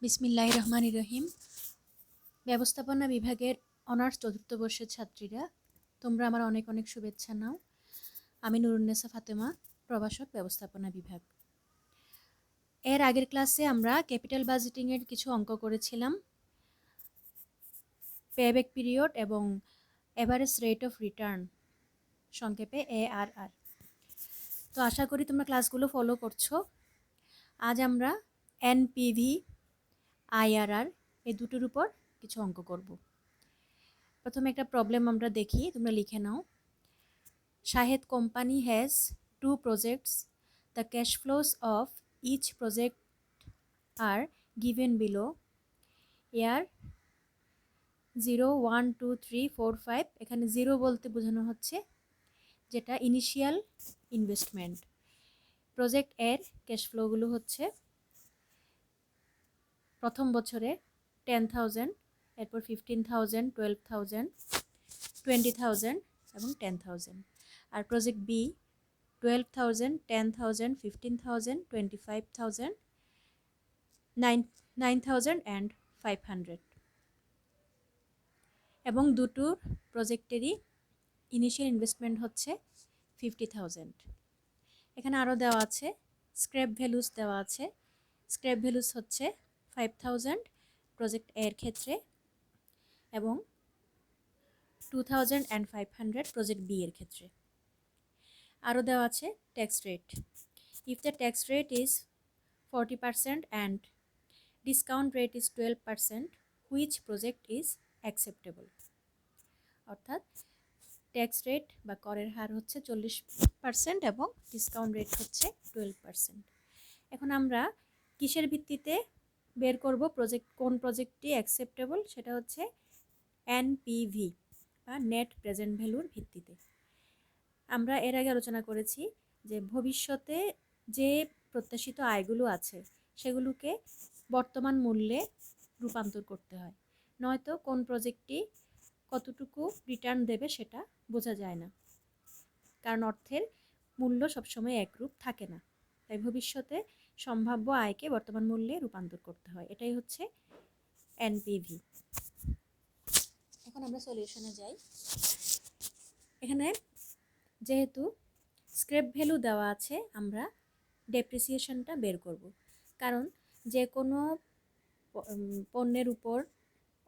বিসমিল্লাহির রহমানির রহিম। ব্যবস্থাপনা বিভাগের অনার্স চতুর্থ বর্ষের ছাত্রীরা, তোমরা আমার অনেক অনেক শুভেচ্ছা নাও। আমি নুরুন্নেসা ফাতেমা, প্রভাষক ব্যবস্থাপনা বিভাগ। এর আগের ক্লাসে আমরা ক্যাপিটাল বাজেটিংয়ের কিছু অঙ্ক করেছিলাম, পেব্যাক পিরিয়ড এবং এভারেজ রেট অফ রিটার্ন, সংক্ষেপে ARR। তো আশা করি তোমরা ক্লাসগুলো ফলো করছো। আজ আমরা NPV, IRR এই দুটোর উপর কিছু অঙ্ক করব। প্রথমে একটা প্রবলেম আমরা দেখি, তোমরা লিখে নাও। Shahid company has two projects. The cash flows of each project are given below. Here 0, 1, 2, 3, 4, 5 এখানে 0 বলতে বোঝানো হচ্ছে যেটা ইনিশিয়াল ইনভেস্টমেন্ট। প্রজেক্ট এর ক্যাশ ফ্লোগুলো হচ্ছে প্রথম বছরে 10,000, এরপর 15,000, 12,000, 20,000 এবং 10,000। আর প্রজেক্ট বি 12,000, 10,000, 15,000, 25,000, 9,000 and 500। এবং দুটোর প্রজেক্টেরই ইনিশিয়াল ইনভেস্টমেন্ট হচ্ছে 50,000। এখানে আরও দেওয়া আছে স্ক্র্যাপ ভ্যালুস দেওয়া আছে। স্ক্র্যাপ ভ্যালুস হচ্ছে 5,000 প্রজেক্ট এর ক্ষেত্রে এবং 2,000 and 500 প্রজেক্ট বি এর ক্ষেত্রে। আরও দেওয়া আছে tax rate. If the tax rate is 40% and discount rate is 12%, which project is acceptable? অর্থাৎ ট্যাক্স রেট বা করের হার হচ্ছে 40% এবং ডিসকাউন্ট রেট হচ্ছে 12%। এখন আমরা কিসের ভিত্তিতে বের করব কোন প্রজেক্টটি অ্যাকসেপ্টেবল? সেটা হচ্ছে এনপিভি বা নেট প্রেজেন্ট ভ্যালুর ভিত্তিতে। আমরা এর আগে আলোচনা করেছি যে ভবিষ্যতে যে প্রত্যাশিত আয়গুলো আছে সেগুলোকে বর্তমান মূল্যে রূপান্তর করতে হয়, নয়তো কোন প্রজেক্টটি কতটুকু রিটার্ন দেবে সেটা বোঝা যায় না, কারণ অর্থের মূল্য সবসময় একরূপ থাকে না। তাই ভবিষ্যতে সম্ভাব্য আয়কে বর্তমান মূল্যে রূপান্তর করতে হয়, এটাই হচ্ছে এনপিভি। এখন আমরা সলিউশনে যাই। এখানে যেহেতু স্ক্র্যাপ ভ্যালু দেওয়া আছে, আমরা ডেপ্রিসিয়েশনটা বের করব, কারণ যে কোনো পণ্যের উপর,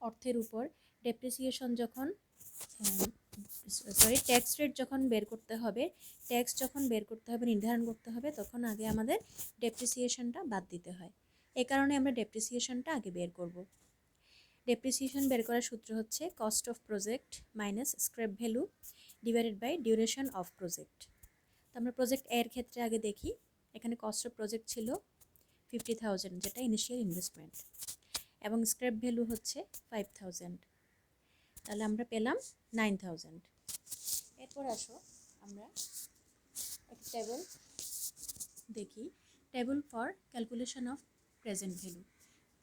অর্থের উপর ডেপ্রিসিয়েশন যখন ট্যাক্স রেট যখন বের করতে হবে, ট্যাক্স যখন বের করতে হবে, নির্ধারণ করতে হবে, তখন আগে আমাদের ডেপ্রিসিয়েশনটা বাদ দিতে হয়। এই কারণে আমরা ডেপ্রিসিয়েশনটা আগে বের করব। ডেপ্রিসিয়েশন বের করার সূত্র হচ্ছে cost of project minus scrap value divided by duration of project. তো আমরা প্রজেক্ট এর ক্ষেত্রে আগে দেখি। এখানে কস্ট অফ প্রজেক্ট ছিল 50,000, যেটা ইনিশিয়াল ইনভেস্টমেন্ট, এবং স্ক্র্যাপ ভ্যালু হচ্ছে 5,000। তাহলে আমরা পেলাম 9,000। এরপর আসো আমরা একটা টেবিল দেখি। Table for calculation of present value.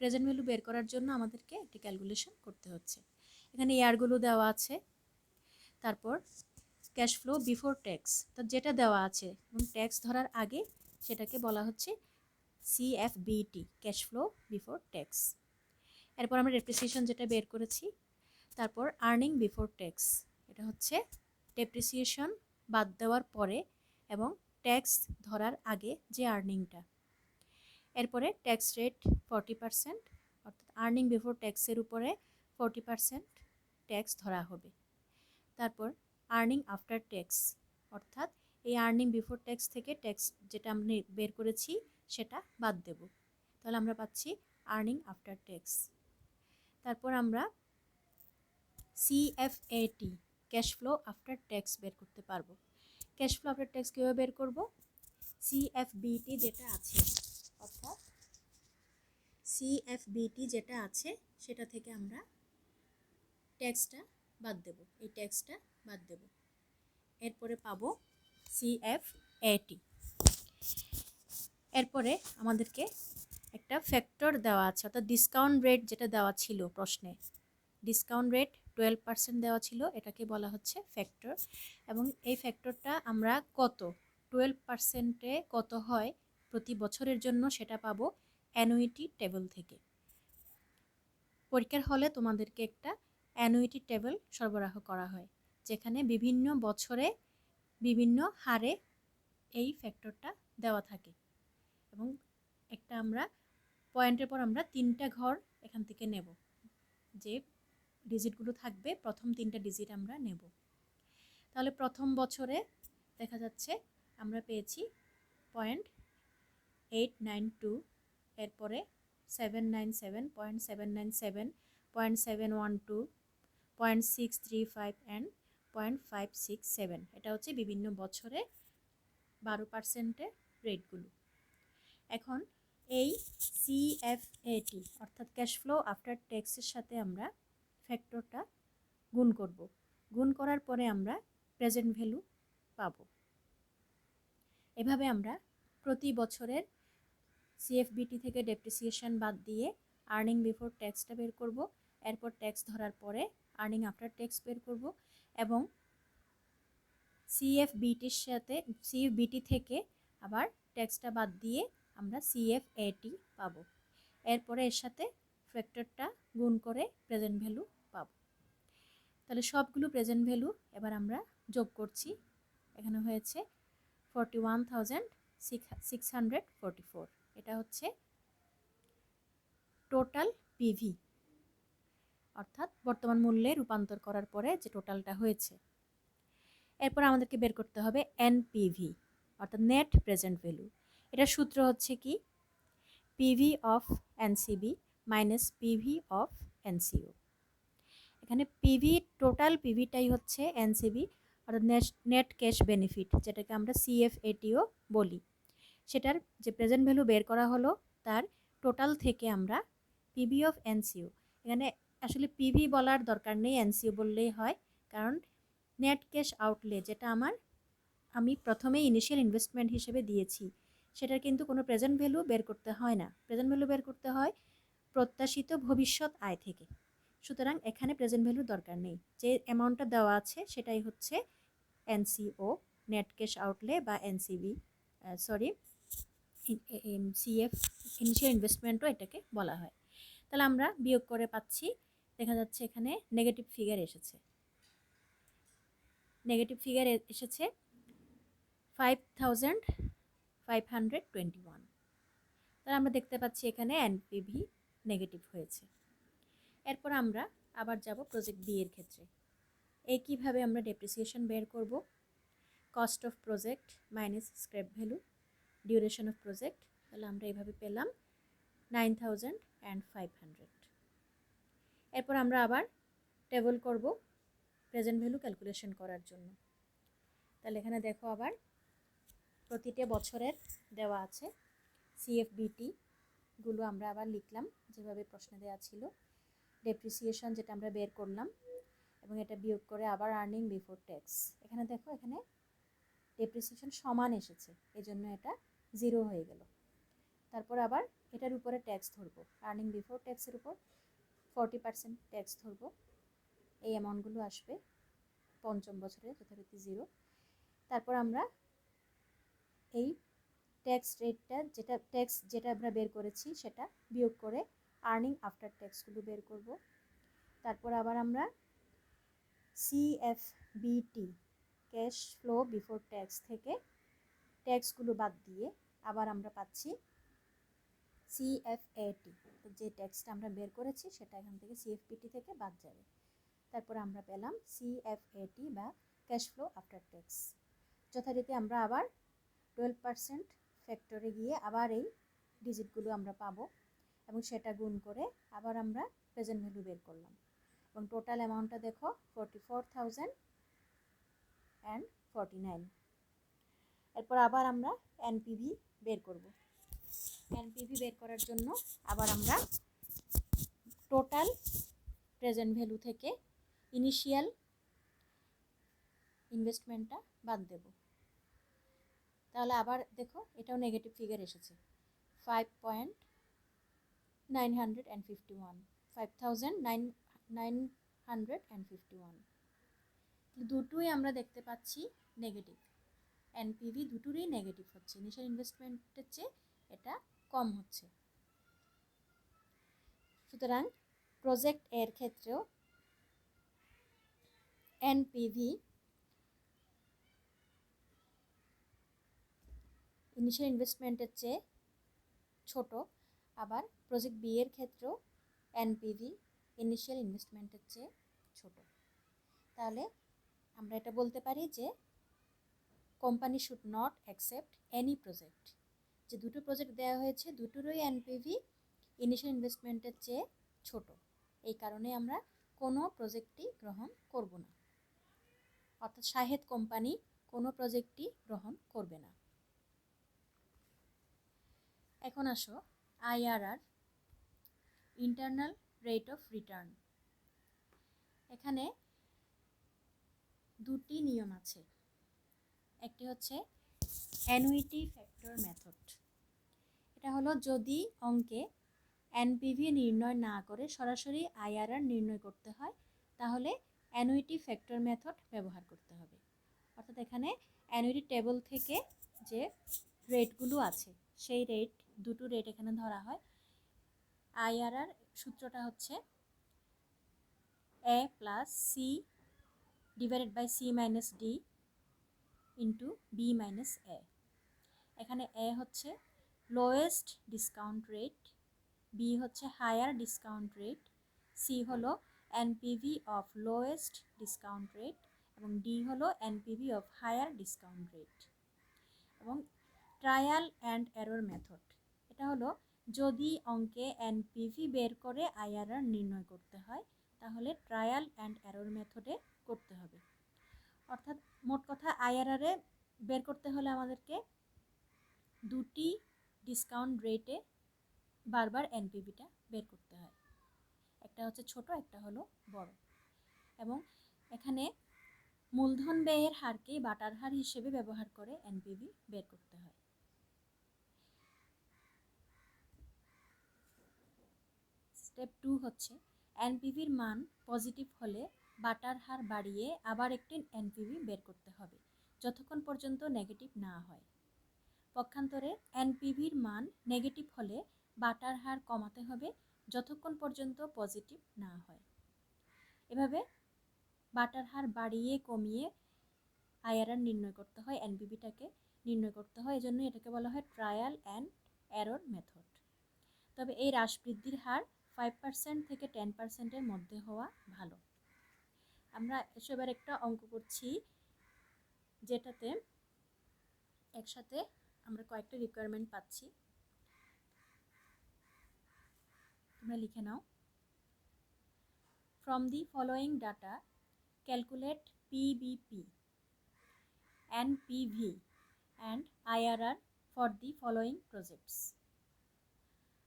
Present value বের করার জন্য আমাদেরকে একটি ক্যালকুলেশন করতে হচ্ছে। এখানে ইয়ারগুলো দেওয়া আছে, তারপর ক্যাশ ফ্লো বিফোর ট্যাক্স, তো যেটা দেওয়া আছে এবং ট্যাক্স ধরার আগে সেটাকে বলা হচ্ছে CFBT, cash flow before tax. এরপর আমরা ডেপ্রিসিয়েশন যেটা বের করেছি, তারপর আর্নিং বিফোর ট্যাক্স, এটা হচ্ছে ডেপ্রিসিয়েশন বাদ দেওয়ার পরে এবং ট্যাক্স ধরার আগে যে আর্নিংটা। এরপরে ট্যাক্স রেট 40%, অর্থাৎ আর্নিং বিফোর ট্যাক্সের উপরে 40% ট্যাক্স ধরা হবে। তারপর আর্নিং আফটার ট্যাক্স, অর্থাৎ এই আর্নিং বিফোর ট্যাক্স থেকে ট্যাক্স যেটা আমরা বের করেছি সেটা বাদ দেব, তাহলে আমরা পাচ্ছি আর্নিং আফটার ট্যাক্স। তারপর আমরা CFAT, cash flow after tax বের করতে পারবো। ক্যাশ ফ্লো আফটার ট্যাক্স কীভাবে বের করব? CFBT যেটা আছে, অর্থাৎ CFBT যেটা আছে সেটা থেকে আমরা ট্যাক্সটা বাদ দেব, এই ট্যাক্সটা বাদ দেব। এরপরে পাবো CFAT। এরপরে আমাদেরকে একটা ফ্যাক্টর দেওয়া আছে, অর্থাৎ ডিসকাউন্ট রেট যেটা দেওয়া ছিল প্রশ্নে, ডিসকাউন্ট রেট 12% দেওয়া ছিল, এটাকে বলা হচ্ছে ফ্যাক্টর। এবং এই ফ্যাক্টরটা আমরা কত 12%-এ কত হয় প্রতি বছরের জন্য সেটা পাবো অ্যানুইটি টেবিল থেকে। পরীক্ষার হলে তোমাদেরকে একটা অ্যানুইটি টেবিল সরবরাহ করা হয়, যেখানে বিভিন্ন বছরে বিভিন্ন হারে এই ফ্যাক্টরটা দেওয়া থাকে এবং একটা আমরা পয়েন্টের পর আমরা 3টা ঘর এখান থেকে নেব, যে ডিজিটগুলো থাকবে প্রথম 3টা ডিজিট আমরা নেব। তাহলে প্রথম বছরে দেখা যাচ্ছে আমরা পেয়েছি 0.892, এরপরে 797, 0.797, 0.712, 0.635 অ্যান্ড 0.567। এটা হচ্ছে বিভিন্ন বছরে 12%-এর রেটগুলো। এখন এই সিএফএটি অর্থাৎ ক্যাশ ফ্লো আফটার ট্যাক্সের সাথে আমরা ফ্যাক্টরটা গুণ করব। গুণ করার পরে আমরা প্রেজেন্ট ভ্যালু পাবো। এভাবে আমরা প্রতি বছরের সিএফবিটি থেকে ডেপ্রিসিয়েশন বাদ দিয়ে আর্নিং বিফোর ট্যাক্সটা বের করব, এরপর ট্যাক্স ধরার পরে আর্নিং আফটার ট্যাক্স বের করব এবং সিএফবিটি থেকে আবার ট্যাক্সটা বাদ দিয়ে আমরা সিএফএটি পাবো। এরপরে এর সাথে ফ্যাক্টরটা গুণ করে প্রেজেন্ট ভ্যালু পাবো। তাহলে সবগুলো প্রেজেন্ট ভ্যালু এবার আমরা যোগ করছি। এখানে হয়েছে 41,644। এটা হচ্ছে টোটাল পিভি, অর্থাৎ বর্তমান মূল্যে রূপান্তর করার পরে যে টোটালটা হয়েছে। এরপর আমাদেরকে বের করতে হবে এনপিভি অর্থাৎ নেট প্রেজেন্ট ভ্যালু। এটার সূত্র হচ্ছে কি, PV of NCB minus PV of NCO. এখানে পিভি টোটাল পিভিটাই হচ্ছে এনসিবি অর্থাৎ নেট ক্যাশ বেনিফিট, যেটাকে আমরা সিএফএটিও বলি। সেটার যে প্রেজেন্ট ভ্যালু বের করা হলো তার টোটাল থেকে আমরা পিভি অফ এনসিও, এখানে আসলে পিভি বলার দরকার নেই, এনসিও বললেই হয়, কারণ নেট ক্যাশ আউটলে যেটা আমি প্রথমে ইনিশিয়াল ইনভেস্টমেন্ট হিসেবে দিয়েছি, সেটার কিন্তু কোনো প্রেজেন্ট ভ্যালু বের করতে হয় না। প্রেজেন্ট ভ্যালু বের করতে হয় প্রত্যাশিত ভবিষ্যৎ আয় থেকে। সুতরাং এখানে প্রেজেন্ট ভ্যালু দরকার নেই, যে অ্যামাউন্টটা দেওয়া আছে সেটাই হচ্ছে এনসিও, নেট ক্যাশ আউটলে বা এনসিবি, সিএফ ইনিশিয়াল ইনভেস্টমেন্টও এটাকে বলা হয়। তাহলে আমরা বিয়োগ করে পাচ্ছি, দেখা যাচ্ছে এখানে নেগেটিভ ফিগার এসেছে। 5,521। তাহলে আমরা দেখতে পাচ্ছি এখানে এনপিভি নেগেটিভ হয়েছে। এরপর আমরা আবার যাব প্রজেক্ট বি এর ক্ষেত্রে। একইভাবে আমরা ডেপ্রিসিয়েশন বের করব। Cost of project minus scrap value, duration of project. তাহলে আমরা এইভাবে পেলাম 9,500। এরপর আমরা আবার টেবল করব প্রেজেন্ট ভ্যালু ক্যালকুলেশন করার জন্য। তাহলে এখানে দেখো আবার প্রতিটা বছরের দেওয়া আছে সিএফবিটি গুলো আমরা আবার লিখলাম যেভাবে প্রশ্নে দেওয়া ছিল। ডেপ্রিসিয়েশন যেটা আমরা বের করলাম এবং এটা বিয়োগ করে আবার আর্নিং বিফোর ট্যাক্স। এখানে দেখো এখানে ডেপ্রিসিয়েশন সমান এসেছে, এজন্য এটা 0 হয়ে গেল। তারপর আবার এটার উপরে ট্যাক্স ধরবো, আর্নিং বিফোর ট্যাক্সের উপর 40% ট্যাক্স ধরবো। এই অ্যামাউন্টগুলো আসবে পঞ্চম বছরে যথারীতি 0। তারপর আমরা এই ট্যাক্স রেটটা যেটা আমরা বের করেছি সেটা বিয়োগ করে আর্নিং আফটার ট্যাক্সগুলো বের করব। তারপর আবার আমরা সিএফবিটি ক্যাশ ফ্লো বিফোর ট্যাক্স থেকে ট্যাক্সগুলো বাদ দিয়ে আবার আমরা পাচ্ছি সিএফএটি, যে ট্যাক্সটা আমরা বের করেছি সেটা এখান থেকে সিএফবিটি থেকে বাদ যাবে। তারপর আমরা পেলাম সিএফএটি বা ক্যাশ ফ্লো আফটার ট্যাক্স। যথারীতি আমরা আবার 12% ফ্যাক্টরে গিয়ে আবার এই ডিজিটগুলো আমরা পাবো এবং সেটা গুণ করে আবার আমরা প্রেজেন্ট ভ্যালু বের করলাম এবং টোটাল অ্যামাউন্টটা দেখো 44,049। এরপর আবার আমরা এনপিভি বের করব। এনপিভি বের করার জন্য আবার আমরা টোটাল প্রেজেন্ট ভ্যালু থেকে ইনিশিয়াল ইনভেস্টমেন্টটা বাদ দেব। তাহলে আবার দেখো এটাও নেগেটিভ ফিগার এসেছে, 5,951। দুটোই আমরা দেখতে পাচ্ছি নেগেটিভ, এনপিভি দুটোরই নেগেটিভ হচ্ছে, ইনিশিয়াল ইনভেস্টমেন্টের চেয়ে এটা কম হচ্ছে। সুতরাং প্রজেক্ট এর ক্ষেত্রেও এনপিভি ইনিশিয়াল ইনভেস্টমেন্টের চেয়ে ছোট, আবার প্রজেক্ট বি এর ক্ষেত্রেও এনপিভি ইনিশিয়াল ইনভেস্টমেন্টের চেয়ে ছোট। তাহলে আমরা এটা বলতে পারি যে company should not accept any project, যে দুটো প্রজেক্ট দেওয়া হয়েছে দুটোরই এনপিভি ইনিশিয়াল ইনভেস্টমেন্টের চেয়ে ছোট, এই কারণে আমরা কোনো প্রজেক্টই গ্রহণ করব না, অর্থাৎ শাহেদ কোম্পানি কোনো প্রজেক্টই গ্রহণ করবে না। এখন আসো IRR, internal rate of return. এখানে দুটি নিয়ম আছে, একটি হচ্ছে অ্যানুইটি ফ্যাক্টর মেথড। এটা হলো যদি অঙ্কে এনপিভি নির্ণয় না করে সরাসরি আইআরআর নির্ণয় করতে হয়, তাহলে অ্যানুইটি ফ্যাক্টর মেথড ব্যবহার করতে হবে। অর্থাৎ এখানে অ্যানুইটি টেবল থেকে যে রেটগুলো আছে সেই রেট, দুটো রেট এখানে ধরা হয়। আইআরআর সূত্রটা হচ্ছে A plus C divided by C minus D into B minus A. এখানে এ হচ্ছে লোয়েস্ট ডিসকাউন্ট রেট, বি হচ্ছে হায়ার ডিসকাউন্ট রেট, সি হলো NPV of lowest discount rate এবং ডি হলো NPV of higher discount rate. এবং trial and error method, এটা হলো যদি অঙ্কে এনপিভি বের করে আইআরআর নির্ণয় করতে হয়, তাহলে ট্রায়াল অ্যান্ড এরর মেথডে করতে হবে। অর্থাৎ মোট কথা আইআরআরে বের করতে হলে আমাদেরকে দুটি ডিসকাউন্ট রেটে বারবার এনপিভিটা বের করতে হয়, একটা হচ্ছে ছোট, একটা হলো বড়। এবং এখানে মূলধন ব্যয়ের হারকে বাটার হার হিসেবে ব্যবহার করে এনপিভি বের করতে হয়। স্টেপ 2 হচ্ছে এনপিভির মান পজিটিভ হলে বাটার হার বাড়িয়ে আবার একটি এনপিভি বের করতে হবে, যতক্ষণ পর্যন্ত নেগেটিভ না হয়। পক্ষান্তরে এনপিভির মান নেগেটিভ হলে বাটার হার কমাতে হবে, যতক্ষণ পর্যন্ত পজিটিভ না হয়। এভাবে বাটার হার বাড়িয়ে কমিয়ে আইআরআর নির্ণয় করতে হয়, এনপিভিটাকে নির্ণয় করতে হয়, এজন্য এটাকে বলা হয় ট্রায়াল অ্যান্ড এরর মেথড। তবে এই হ্রাস বৃদ্ধির হার 5% থেকে 10%-এর মধ্যে হওয়া ভালো। আমরা এবার একটা অঙ্ক করছি, যেটাতে একসাথে আমরা কয়েকটা রিকোয়ারমেন্ট পাচ্ছি, তোমরা লিখে নাও। From the following data calculate PBP, NPV and IRR for the following projects.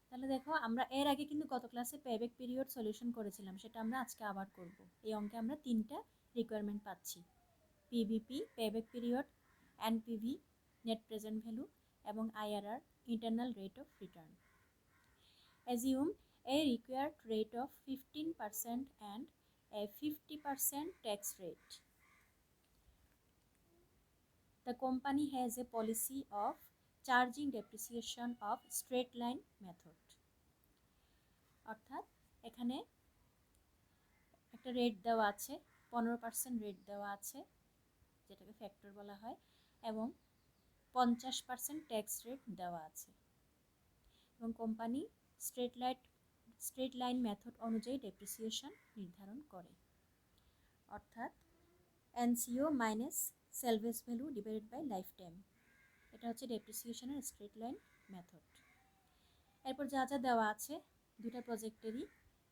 তাহলে দেখো, আমরা এর আগে কিন্তু গত ক্লাসে পেব্যাক পিরিয়ড সলিউশন করেছিলাম, সেটা আমরা আজকে আবার করব। এই অঙ্কে আমরা তিনটা রিকোয়ারমেন্ট পাচ্ছি, PBP payback period, NPV net present value এবং IRR internal rate of return. Assume a required rate of 15% and a 50% tax rate. The company has a policy of charging depreciation of straight line method. অর্থাৎ এখানে একটা rate দেওয়া আছে, 15% rate দেওয়া আছে, যেটাকে factor বলা হয়, এবং 50% ট্যাক্স রেট দেওয়া আছে, এবং কোম্পানি স্ট্রেট লাইন মেথড অনুযায়ী ডেপ্রিসিয়েশন নির্ধারণ করে। অর্থাৎ NCO minus salvage value divided by life time, এটা হচ্ছে ডেপ্রিসিয়েশনের স্ট্রেট লাইন মেথড। এরপর যা যা দেওয়া আছে, দুটা প্রজেক্টেরই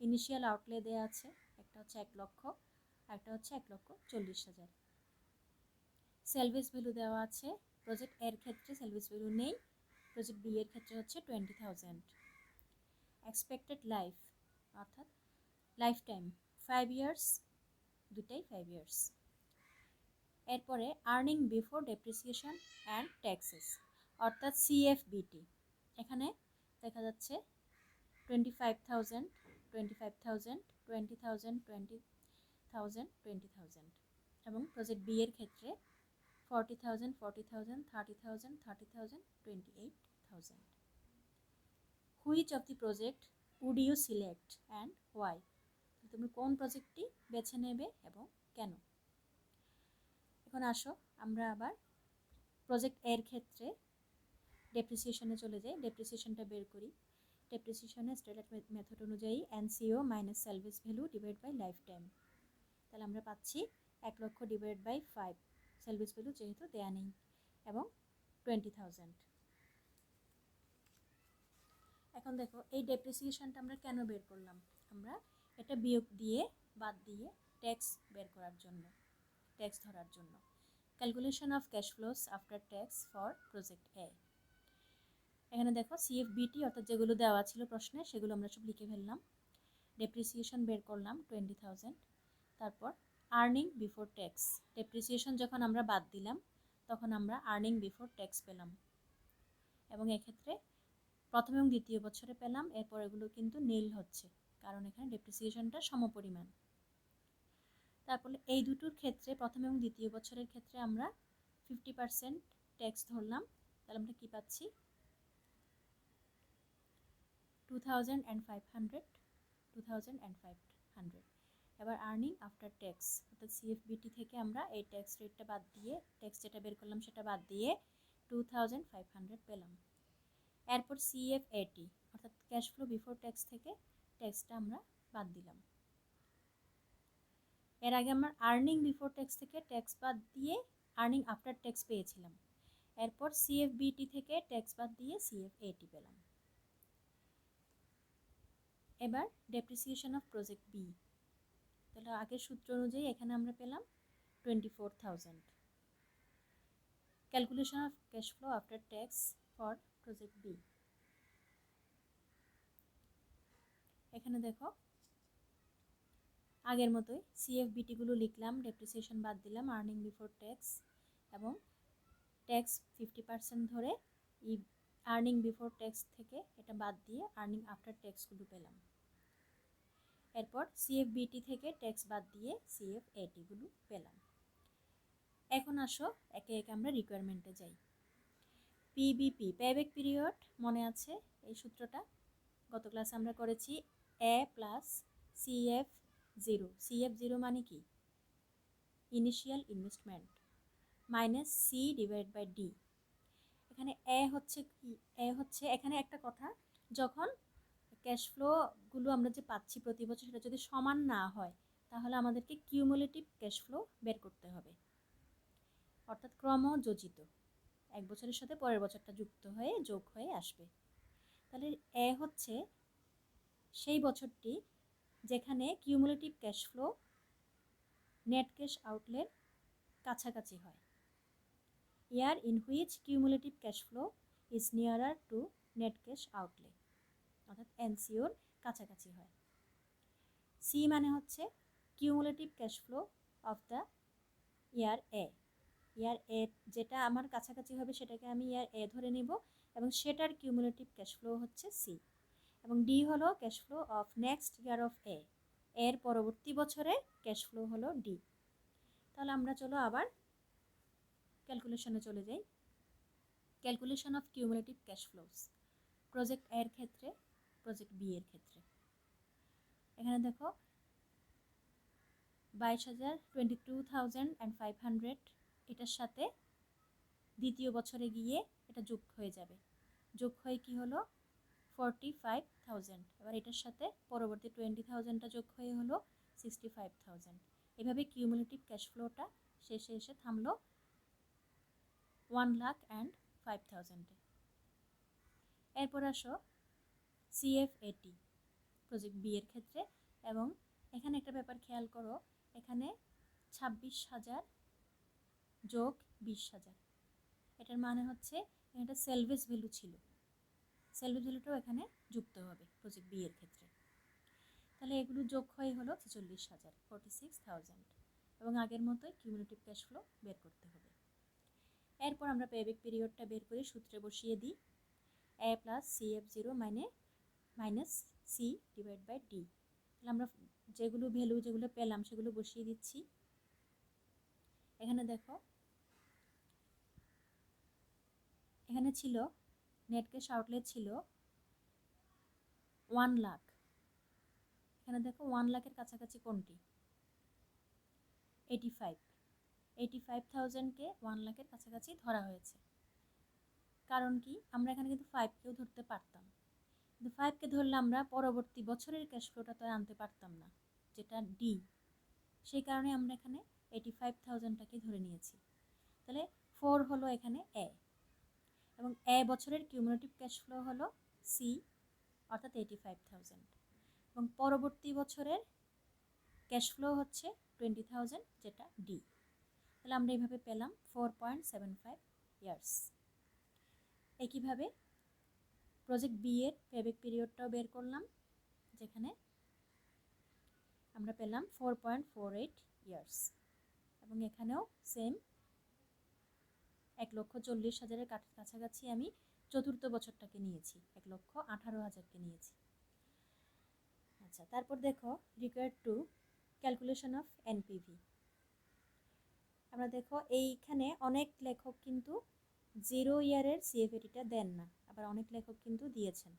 ইনিশিয়াল আউটলে দেওয়া আছে, একটা হচ্ছে 1 লক্ষ আর একটা হচ্ছে 1,40,000। সেলভেজ ভ্যালু দেওয়া আছে, প্রজেক্ট এর ক্ষেত্রে সেলভেজ ভ্যালু নেই, প্রজেক্ট বি এর ক্ষেত্রে হচ্ছে 20,000। এক্সপেক্টেড লাইফ অর্থাৎ লাইফ টাইম 5 ইয়ার্স, দুটাই 5 ইয়ার্স। এরপরে earning before depreciation and taxes অর্থাৎ সিএফবিটি, এখানে দেখা যাচ্ছে 25,000, 25,000, 20,000, 20,000, 20,000 এবং প্রজেক্ট বি এর ক্ষেত্রে 40,000, 40,000, 30,000, 30,000, 28,000. Which of the project would you select and why? তুমি কোন প্রজেক্টটি বেছে নেবে এবং কেন। এখন আসো আমরা আবার প্রজেক্ট এর ক্ষেত্রে ডেপ্রিসিয়েশনে চলে যাই, ডেপ্রিসিয়েশনটা বের করি। ডেপ্রিসিয়েশনে স্ট্যান্ডার্ড মেথড অনুযায়ী NCO minus salvage value divide by life time. তাহলে আমরা পাচ্ছি 1 লক্ষ ডিভাইড বাই 5, সেলভেজ ভ্যালু যেহেতু দেয়া নেই, এবং 20,000। এখন দেখো এই ডেপ্রিসিয়েশনটা আমরা কেন বের করলাম, আমরা এটা বিয়োগ দিয়ে বাদ দিয়ে ট্যাক্স বের করার জন্য, ট্যাক্স ধরার জন্য। Calculation of cash flows after tax for project A. এখানে দেখো সিএফবিটি অর্থাৎ যেগুলো দেওয়া ছিল প্রশ্নে সেগুলো আমরা সব লিখে ফেললাম। ডেপ্রিসিয়েশন বের করলাম 20,000। তারপর আর্নিং বিফোর ট্যাক্স, ডেপ্রিসিয়েশন যখন আমরা বাদ দিলাম তখন আমরা আর্নিং বিফোর ট্যাক্স পেলাম, এবং এক্ষেত্রে প্রথম এবং দ্বিতীয় বছরে পেলাম, এরপর এগুলো কিন্তু নীল হচ্ছে কারণ এখানে ডেপ্রিসিয়েশনটা সমপরিমাণ। তারপরে এই দুটোর ক্ষেত্রে প্রথম এবং দ্বিতীয় বছরের ক্ষেত্রে আমরা 50% ট্যাক্স ধরলাম, তাহলে আমরা কী পাচ্ছি 2,500। এবার আর্নিং আফটার ট্যাক্স অর্থাৎ সিএফবিটি থেকে আমরা এই ট্যাক্স রেটটা বাদ দিয়ে, ট্যাক্স যেটা বের করলাম সেটা বাদ দিয়ে 2,500 পেলাম। এরপর সিএফএটি অর্থাৎ ক্যাশ ফ্লো বিফোর ট্যাক্স থেকে ট্যাক্সটা আমরা বাদ দিলাম। এর আগে আমরা আর্নিং বিফোর ট্যাক্স থেকে ট্যাক্স বাদ দিয়ে আর্নিং আফটার ট্যাক্স পেয়েছিলাম, এরপর সিএফবিটি থেকে ট্যাক্স বাদ দিয়ে সিএফএটি পেলাম। এবার ডেপ্রিসিয়েশন অফ প্রজেক্ট বি, তাহলে আগের সূত্র অনুযায়ী এখানে আমরা পেলাম 24,000। Calculation of cash flow after tax for project B. এখানে দেখো আগের মতোই সিএফবিটিগুলো লিখলাম, ডেপ্রিসিয়েশন বাদ দিলাম, আর্নিং বিফোর ট্যাক্স এবং ট্যাক্স 50% ধরে এই আর্নিং বিফোর ট্যাক্স থেকে এটা বাদ দিয়ে আর্নিং আফটার ট্যাক্সগুলো পেলাম। এরপর সিএফবিটি থেকে ট্যাক্স বাদ দিয়ে সিএফএটিগুলো পেলাম। এখন আসো একে একে আমরা রিকোয়ারমেন্টে যাই। পিবিপি পেব্যাক পিরিয়ড মনে আছে এই সূত্রটা, গত ক্লাসে আমরা করেছি এ প্লাস সিএফ0। সিএফ0 মানে কি initial investment minus C divide by D. এখানে এ হচ্ছে কি, এ হচ্ছে এখানে একটা কথা, যখন ক্যাশ ফ্লোগুলো আমরা যে পাচ্ছি প্রতি বছর সেটা যদি সমান না হয় তাহলে আমাদেরকে কিউমুলেটিভ ক্যাশ ফ্লো বের করতে হবে, অর্থাৎ ক্রমযোজিত, এক বছরের সাথে পরের বছরটা যুক্ত হয়ে যোগ হয়ে আসবে। তাহলে এ হচ্ছে সেই বছরটি যেখানে cumulative cash flow net cash আউটলের কাছাকাছি হয়, year in which cumulative cash flow is nearer to net cash outlay, অর্থাৎ এনসিওর কাছাকাছি হয়। সি মানে হচ্ছে cumulative cash flow of the year A, year A যেটা আমার কাছাকাছি হবে সেটাকে আমি ইয়ার এ ধরে নিব, এবং সেটার কিউমুলেটিভ ক্যাশ ফ্লো হচ্ছে সি, এবং ডি হলো cash flow of next year of A, এর পরবর্তী বছরে ক্যাশ ফ্লো হলো ডি। তাহলে আমরা চলো আবার ক্যালকুলেশনে চলে যাই। Calculation of cumulative cash flows project এর ক্ষেত্রে, প্রজেক্ট বি এর ক্ষেত্রে। এখানে দেখো 22,500 এটার সাথে দ্বিতীয় বছরে গিয়ে এটা যোগ হয়ে যাবে, যোগ হয়ে কি হলো 45,000। এবার এটার সাথে পরবর্তী 20,000টা যোগ হয়ে হলো 65,000। এভাবে কিউমুলেটিভ ক্যাশ ফ্লোটা শেষে এসে থামলো 1,05,000-এ। এরপর আসো সিএফএটি প্রজেক্ট বি এর ক্ষেত্রে, এবং এখানে একটা ব্যাপার খেয়াল করো, এখানে 26,000 যোগ 20,000, এটার মানে হচ্ছে এটা সেলভেজ ভ্যালু ছিল, সেলভেজ ভ্যালুটাও এখানে যুক্ত হবে প্রজেক্ট বি এর ক্ষেত্রে। তাহলে এগুলো যোগ হয়ে হলো 46,000, 46,000, এবং আগের মতোই কিউমুলেটিভ ক্যাশ ফ্লো বের করতে হবে। এরপর আমরা পেব্যাক পিরিয়ডটা বের করে সূত্রে বসিয়ে দিই, এ প্লাস সিএফ0 মানে minus C divide by D. তাহলে আমরা যেগুলো ভ্যালু যেগুলো পেলাম সেগুলো বসিয়ে দিচ্ছি। এখানে দেখো এখানে ছিল নেট ক্যাশ আউটলেট ছিল 1 লাখ, এখানে দেখো 1 লাখের কাছাকাছি কোনটি? 85,000কে 1 লাখের কাছাকাছি ধরা হয়েছে। কারণ কি, আমরা এখানে কিন্তু 5কেও ধরতে পারতাম, কিন্তু 5কে ধরলে আমরা পরবর্তী বছরের ক্যাশ ফ্লোটা তো আনতে পারতাম না, যেটা ডি। সেই কারণে আমরা এখানে 85,000টাকে ধরে নিয়েছি। তাহলে 4 হলো এখানে এ, এবং এ বছরের কিউমুলেটিভ ক্যাশ ফ্লো হলো সি, অর্থাৎ 85,000, এবং পরবর্তী বছরের ক্যাশ ফ্লো হচ্ছে 20,000, যেটা ডি। তাহলে আমরা এইভাবে পেলাম 4.75 ইয়ার্স। একইভাবে প্রজেক্ট বি এর পেব্যাক পিরিয়ডটাও বের করলাম, যেখানে আমরা পেলাম 4.48 ইয়ার্স, এবং এখানেও সেম 1,40,000-এর কাছাকাছি আমি চতুর্থ বছরটাকে নিয়েছি, 1,18,000কে নিয়েছি। আচ্ছা, তারপর দেখো required to calculation of NPV. আমরা দেখো এইখানে অনেক লেখক কিন্তু 0 ইয়ারের সিএফএটিটা দেন না, আবার অনেক লেখক কিন্তু দিয়েছেন।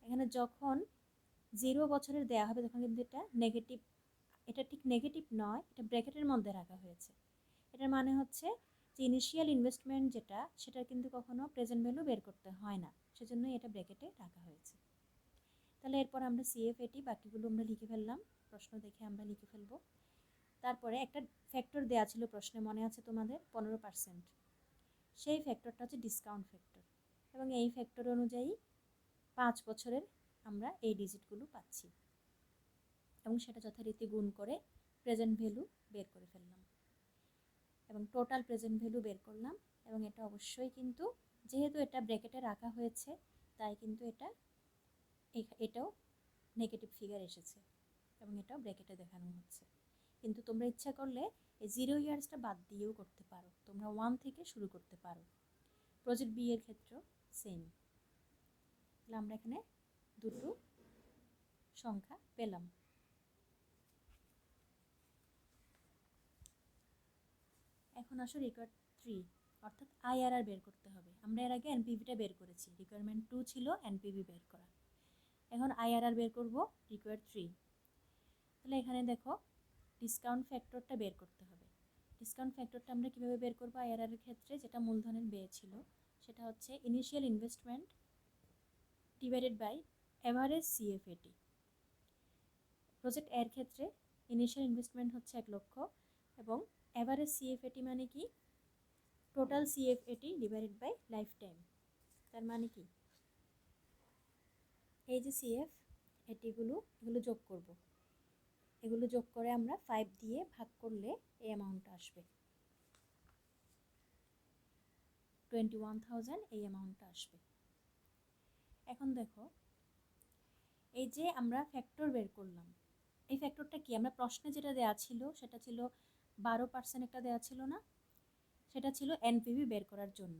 এখানে যখন 0 বছরের দেয়া হবে তখন কিন্তু এটা নেগেটিভ, এটা ঠিক নেগেটিভ নয়, এটা ব্র্যাকেটের মধ্যে রাখা হয়েছে। এটার মানে হচ্ছে যে ইনিশিয়াল ইনভেস্টমেন্ট যেটা, সেটা কিন্তু কখনো প্রেজেন্ট ভ্যালু বের করতে হয় না, সেজন্যই এটা ব্র্যাকেটে রাখা হয়েছে। তাহলে এরপর আমরা সিএফএটি বাকিগুলো আমরা লিখে ফেললাম, প্রশ্ন দেখে আমরা লিখে ফেলবো। তারপরে একটা ফ্যাক্টর দেওয়া ছিল প্রশ্নে, মনে আছে তোমাদের, 15%। সেই ফ্যাক্টরটা হচ্ছে ডিসকাউন্ট ফ্যাক্টর, এবং এই ফ্যাক্টর অনুযায়ী 5 বছরের আমরা এই ডিজিটগুলো পাচ্ছি, এবং সেটা যথারীতি গুণ করে প্রেজেন্ট ভ্যালু বের করে ফেললাম, এবং টোটাল প্রেজেন্ট ভ্যালু বের করলাম। এবং এটা অবশ্যই কিন্তু, যেহেতু এটা ব্র্যাকেটে রাখা হয়েছে, তাই কিন্তু এটাও নেগেটিভ ফিগার এসেছে, এবং এটাও ব্র্যাকেটে দেখানো হচ্ছে। কিন্তু তোমরা ইচ্ছা করলে এই 0 ইয়ার্সটা বাদ দিয়েও করতে পারো, তোমরা 1 থেকে শুরু করতে পারো। প্রজেক্ট বি এর ক্ষেত্রেও সেম। তাহলে আমরা এখানে দুটো সংখ্যা পেলাম। এখন আসো রিকোয়ার্ড 3, অর্থাৎ আইআরআর বের করতে হবে। আমরা এর আগে এনপিভিটা বের করেছি, রিকোয়ারমেন্ট 2 ছিল এনপিভি বের করা। এখন আইআরআর বের করব, রিকোয়ার্ড 3। তাহলে এখানে দেখো ডিসকাউন্ট ফ্যাক্টরটা বের করতে হবে। ডিসকাউন্ট ফ্যাক্টরটা আমরা কীভাবে বের করবো? আইআরআর এর ক্ষেত্রে যেটা মূলধনের ব্যয় ছিল, সেটা হচ্ছে initial investment divided by average CFAT. Project এর ক্ষেত্রে ইনিশিয়াল ইনভেস্টমেন্ট হচ্ছে 1 লক্ষ, এবং এভারেজ সিএফএটি মানে কি? Total CFAT divided by life time. তার মানে কি, এই যে সিএফ এটিগুলো, এগুলো যোগ করব, এগুলো যোগ করে আমরা 5 দিয়ে ভাগ করলে এই অ্যামাউন্টটা আসবে, 21,000 এই অ্যামাউন্টটা আসবে। এখন দেখো, এই যে আমরা ফ্যাক্টর বের করলাম, এই ফ্যাক্টরটা কি? আমরা প্রশ্নে যেটা দেওয়া ছিল সেটা ছিল 12% একটা দেওয়া ছিল না, সেটা ছিল এনপিভি বের করার জন্য।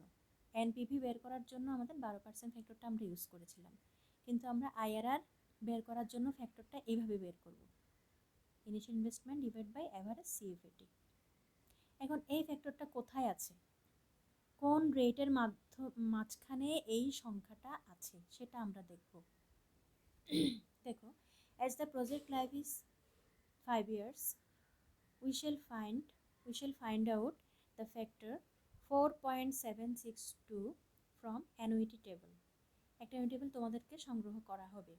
এনপিভি বের করার জন্য আমাদের 12% ফ্যাক্টরটা আমরা ইউজ করেছিলাম, কিন্তু আমরা আইআরআর বের করার জন্য ফ্যাক্টরটা এইভাবে বের করব, initial investment divide by average CFAT. এখন এই ফ্যাক্টরটা কোথায় আছে, কোন রেটের মাঝখানে এই সংখ্যাটা আছে, সেটা আমরা দেখব। দেখো, as the project life is 5 years, we shall find out the factor 4.762 from annuity table. একটা annuity table তোমাদেরকে সংগ্রহ করা হবে,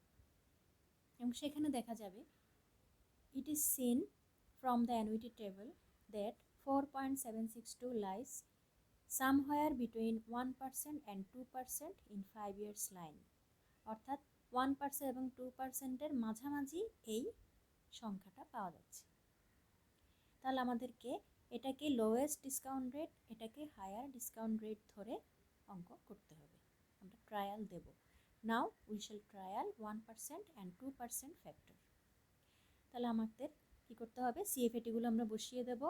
এবং সেখানে দেখা যাবে it is seen from the annuity table that 4.762 lies somewhere between 1% and 2% in 5 years line, অর্থাৎ 1% এবং 2%-এর মাঝামাঝি এই সংখ্যাটা পাওয়া যাচ্ছে। তাহলে আমাদেরকে এটাকে লোয়েস্ট ডিসকাউন্ট রেট, এটাকে হায়ার ডিসকাউন্ট রেট ধরে অঙ্ক করতে হবে। আমরা ট্রায়াল দেব। Now we shall trial 1% and 2% factor. তাহলে আমাদের কী করতে হবে? সিএফএটিগুলো আমরা বসিয়ে দেব।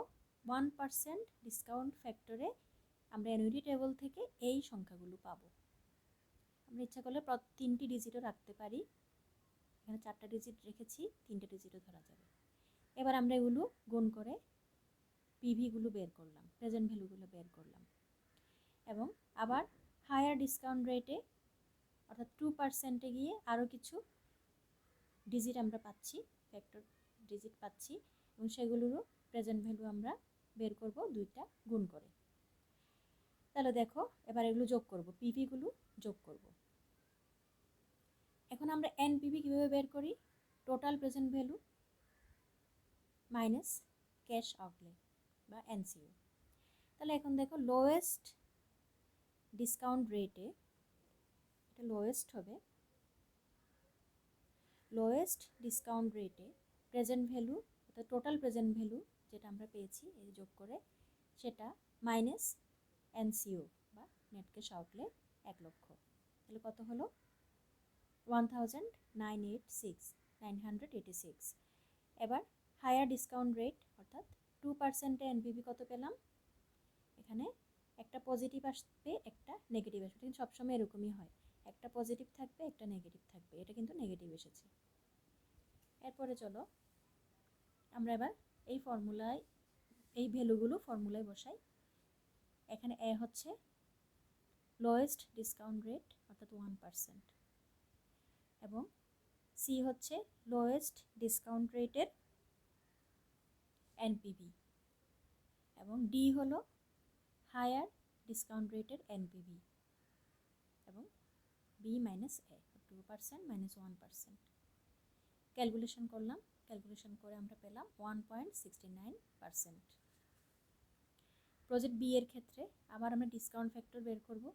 1% ডিসকাউন্ট ফ্যাক্টরে আমরা অ্যানুইটি টেবল থেকে এই সংখ্যাগুলো পাবো। আমরা ইচ্ছা করলে 3টি ডিজিটও রাখতে পারি, এখানে 4টা ডিজিট রেখেছি, 3টে ডিজিটও ধরা যাবে। এবার আমরা এগুলো গুণ করে পিভিগুলো বের করলাম, প্রেজেন্ট ভ্যালুগুলো বের করলাম, এবং আবার হায়ার ডিসকাউন্ট রেটে অর্থাৎ 2%-এ গিয়ে আরও কিছু ডিজিট আমরা পাচ্ছি, ফ্যাক্টর ডিজিট পাচ্ছি, এবং সেগুলোরও প্রেজেন্ট ভ্যালু আমরা বের করব দুইটা গুণ করে। তাহলে দেখো এবার এগুলো যোগ করব, পিভিগুলো যোগ করব। এখন আমরা এনপিভি কীভাবে বের করি? Total present value minus cash outlay বা এনসিও। তাহলে এখন দেখো লোয়েস্ট ডিসকাউন্ট রেটে, এটা লোয়েস্ট হবে, লোয়েস্ট ডিসকাউন্ট রেটে প্রেজেন্ট ভ্যালু অর্থাৎ টোটাল প্রেজেন্ট ভ্যালু যেটা আমরা পেয়েছি এই যোগ করে সেটা মাইনাস এনসিও বা নেট ক্যাশ আউটলে 1 লক্ষ। তাহলে কত হলো? 1986। এবার হায়ার ডিসকাউন্ট রেট অর্থাৎ 2% এনপিভি কত পেলাম? এখানে একটা পজিটিভ আসবে একটা নেগেটিভ আসবে, কিন্তু সবসময় এরকমই হয়, একটা পজিটিভ থাকবে একটা নেগেটিভ থাকবে, এটা কিন্তু নেগেটিভ এসেছে। এরপরে চলো আমরা এবার এই ফর্মুলায় এই ভ্যালুগুলো ফর্মুলায় বসাই। এখানে এ হচ্ছে লোয়েস্ট ডিসকাউন্ট রেট অর্থাৎ 1%, এবং সি হচ্ছে লোয়েস্ট ডিসকাউন্ট রেটের এনপিভি, এবং ডি হলো হায়ার ডিসকাউন্ট রেটের এনপিভি, এবং বি মাইনাস এ 2% মাইনাস 1%। ক্যালকুলেশন করলাম, ক্যালকুলেশন করে আমরা পেলাম 1.69%। প্রজেক্ট বি এর ক্ষেত্রে আবার আমরা ডিসকাউন্ট ফ্যাক্টর বের করব,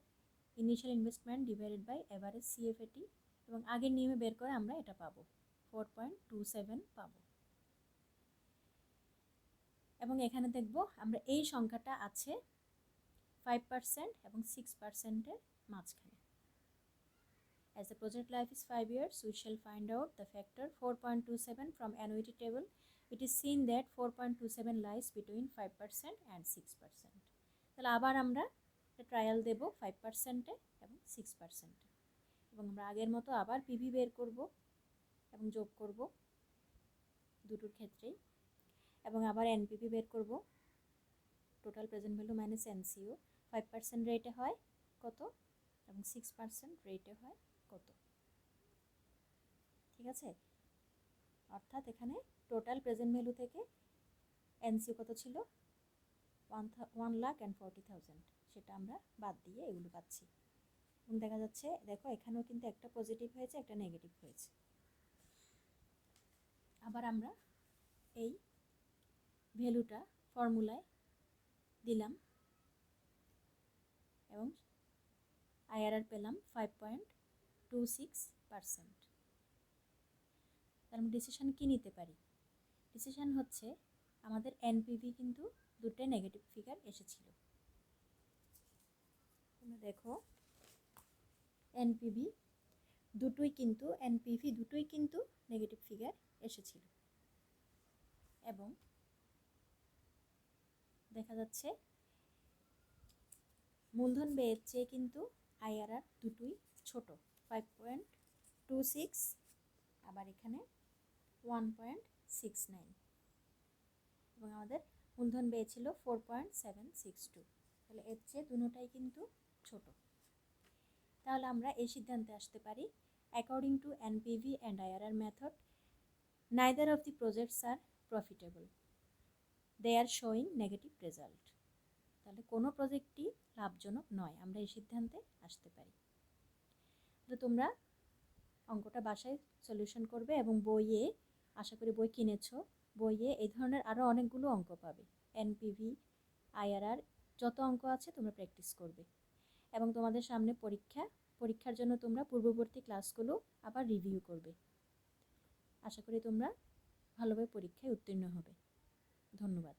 initial investment divided by average CFAT, এবং আগের নিয়মে বের করে আমরা এটা পাবো 4.27 পাবো। এবং এখানে দেখব আমরা এই সংখ্যাটা আছে 5% এবং 6%-এর মাঝখানে। As the project life is 5 years, we shall find out the factor 4.27 from annuity table. It is seen that 4.27 lies between 5% and 6%. তাহলে আবার আমরা ট্রায়াল দেব 5%-এ এবং 6%-এ, এবং আমরা আগের মতো আবার পিভি বের করব এবং যোগ করব দুটোর ক্ষেত্রেই, এবং আবার এনপিভি বের করব, total present value minus NCO. 5% রেটে হয় কত এবং 6% রেটে হয় কত, ঠিক আছে? অর্থাৎ এখানে টোটাল প্রেজেন্ট ভ্যালু থেকে এনসিও কত ছিল? 1,40,000, সেটা আমরা বাদ দিয়ে এগুলো পাচ্ছি। এবং দেখা যাচ্ছে দেখো এখানেও কিন্তু একটা পজিটিভ হয়েছে একটা নেগেটিভ হয়েছে। আবার আমরা এই ভ্যালুটা ফর্মুলায় দিলাম এবং আইআরআর পেলাম 5.26%। তার আমরা ডিসিশন কি নিতে পারি? ডিসিশন হচ্ছে আমাদের এনপিভি কিন্তু দুটো নেগেটিভ ফিগার এসেছিল। তোমরা দেখো এনপিভি দুটোই কিন্তু নেগেটিভ ফিগার এসেছিল, এবং দেখা যাচ্ছে মূলধন ব্যয়ের চেয়ে কিন্তু আইআরআর দুটোই ছোট, 5.26 আবার এখানে 1.69, এবং আমাদের মূলধন ব্যয় ছিল 4.762, তাহলে এর চেয়ে দুটোটাই কিন্তু ছোট। তাহলে আমরা এই সিদ্ধান্তে আসতে পারি according to NPV and IRR method neither of the projects are profitable, they are showing negative result। তাহলে কোনো প্রজেক্টই লাভজনক নয়, আমরা এই সিদ্ধান্তে আসতে পারি। তো তোমরা অঙ্কটা বাসায় সলিউশন করবে, এবং বইয়ে আশা করি বই কিনেছো, বইয়ে এই ধরনের আরও অনেকগুলো অঙ্ক পাবে, এনপিভি আইআরআর যত অঙ্ক আছে তোমরা প্র্যাকটিস করবে, এবং তোমাদের সামনে পরীক্ষার জন্য তোমরা পূর্ববর্তী ক্লাসগুলো আবার রিভিউ করবে। আশা করি তোমরা ভালোভাবে পরীক্ষায় উত্তীর্ণ হবে। ধন্যবাদ।